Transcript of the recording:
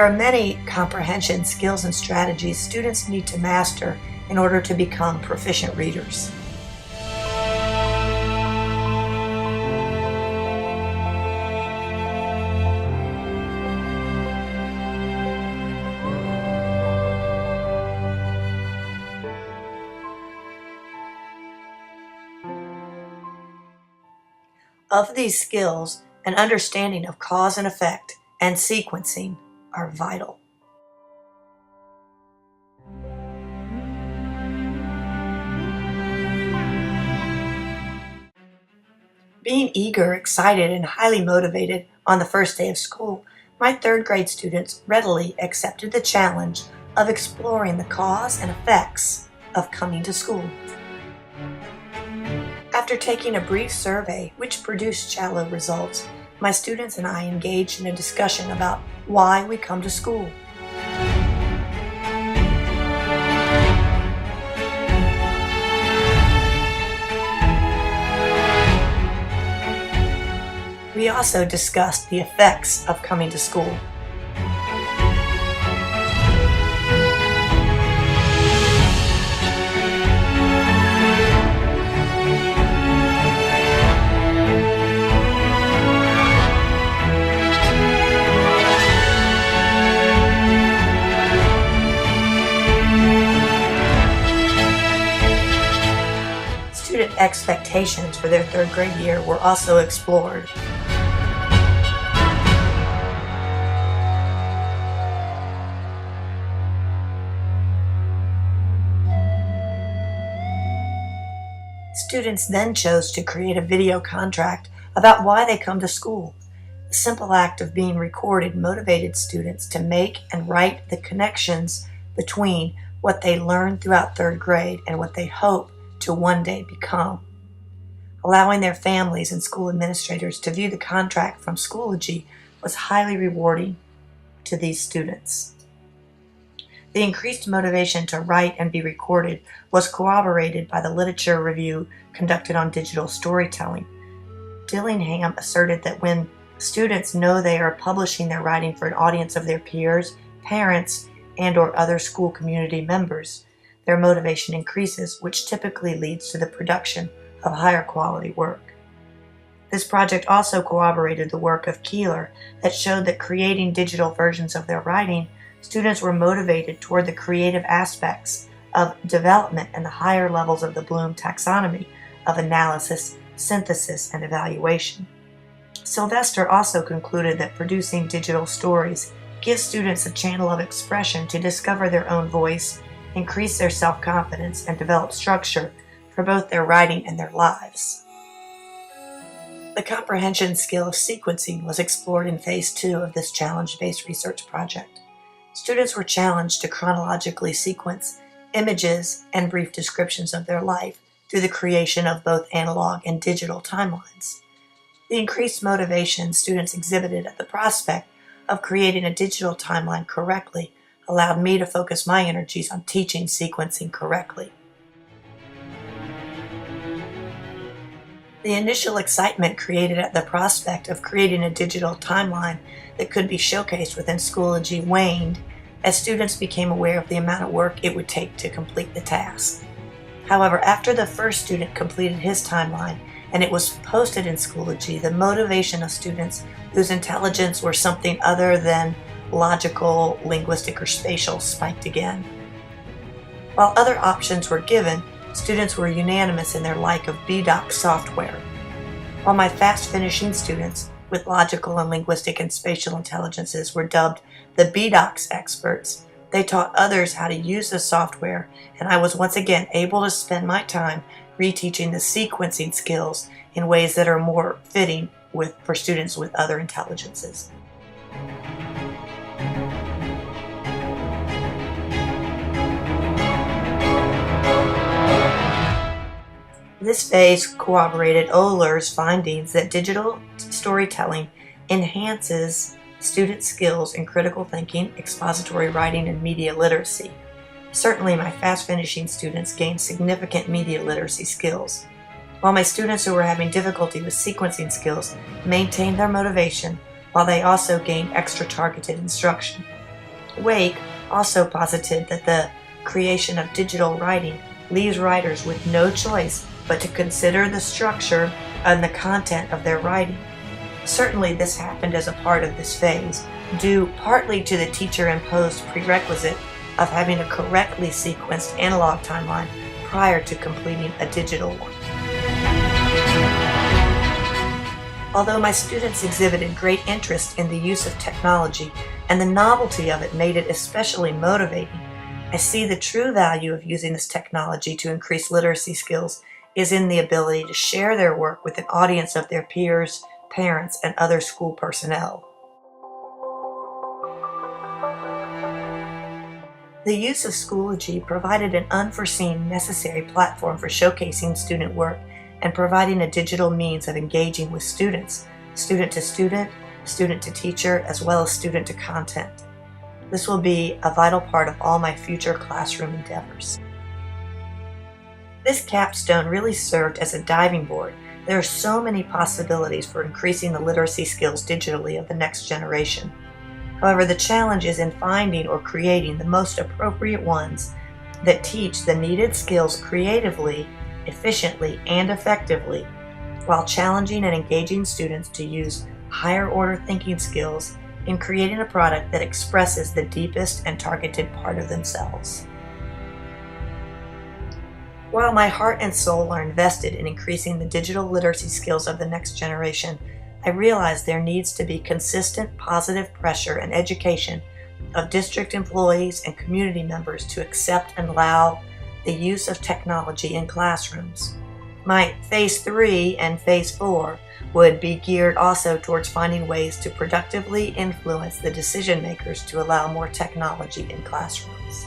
There are many comprehension skills and strategies students need to master in order to become proficient readers. Of these skills, an understanding of cause and effect and sequencing are vital. Being eager, excited, and highly motivated on the first day of school, my third grade students readily accepted the challenge of exploring the cause and effects of coming to school. After taking a brief survey, which produced shallow results, my students and I engaged in a discussion about why we come to school. We also discussed the effects of coming to school. Student expectations for their third grade year were also explored. Students then chose to create a video contract about why they come to school. The simple act of being recorded motivated students to make and write the connections between what they learned throughout third grade and what they hope to one day become. Allowing their families and school administrators to view the contract from Schoology was highly rewarding to these students. The increased motivation to write and be recorded was corroborated by the literature review conducted on digital storytelling. Dillingham asserted that when students know they are publishing their writing for an audience of their peers, parents, and/or other school community members, their motivation increases, which typically leads to the production of higher quality work. This project also corroborated the work of Keeler that showed that creating digital versions of their writing, students were motivated toward the creative aspects of development and the higher levels of the Bloom taxonomy of analysis, synthesis, and evaluation. Sylvester also concluded that producing digital stories gives students a channel of expression to discover their own voice, increase their self-confidence, and develop structure for both their writing and their lives. The comprehension skill of sequencing was explored in Phase 2 of this challenge-based research project. Students were challenged to chronologically sequence images and brief descriptions of their life through the creation of both analog and digital timelines. The increased motivation students exhibited at the prospect of creating a digital timeline correctly allowed me to focus my energies on teaching sequencing correctly. The initial excitement created at the prospect of creating a digital timeline that could be showcased within Schoology waned as students became aware of the amount of work it would take to complete the task. However, after the first student completed his timeline and it was posted in Schoology, the motivation of students whose intelligence were something other than logical, linguistic, or spatial spiked again. While other options were given, students were unanimous in their like of BDoc software. While my fast-finishing students with logical and linguistic and spatial intelligences were dubbed the BDocs experts, they taught others how to use the software, and I was once again able to spend my time reteaching the sequencing skills in ways that are more fitting for students with other intelligences. This phase corroborated Oehler's findings that digital storytelling enhances student skills in critical thinking, expository writing, and media literacy. Certainly, my fast-finishing students gained significant media literacy skills, while my students who were having difficulty with sequencing skills maintained their motivation, while they also gained extra targeted instruction. Wake also posited that the creation of digital writing leaves writers with no choice but to consider the structure and the content of their writing. Certainly this happened as a part of this phase, due partly to the teacher-imposed prerequisite of having a correctly sequenced analog timeline prior to completing a digital one. Although my students exhibited great interest in the use of technology and the novelty of it made it especially motivating, I see the true value of using this technology to increase literacy skills is in the ability to share their work with an audience of their peers, parents, and other school personnel. The use of Schoology provided an unforeseen necessary platform for showcasing student work and providing a digital means of engaging with students, student to teacher, as well as student to content. This will be a vital part of all my future classroom endeavors. This capstone really served as a diving board. There are so many possibilities for increasing the literacy skills digitally of the next generation. However, the challenge is in finding or creating the most appropriate ones that teach the needed skills creatively, efficiently, and effectively, while challenging and engaging students to use higher order thinking skills in creating a product that expresses the deepest and targeted part of themselves. While my heart and soul are invested in increasing the digital literacy skills of the next generation, I realize there needs to be consistent positive pressure and education of district employees and community members to accept and allow the use of technology in classrooms. My Phase 3 and Phase 4 would be geared also towards finding ways to productively influence the decision makers to allow more technology in classrooms.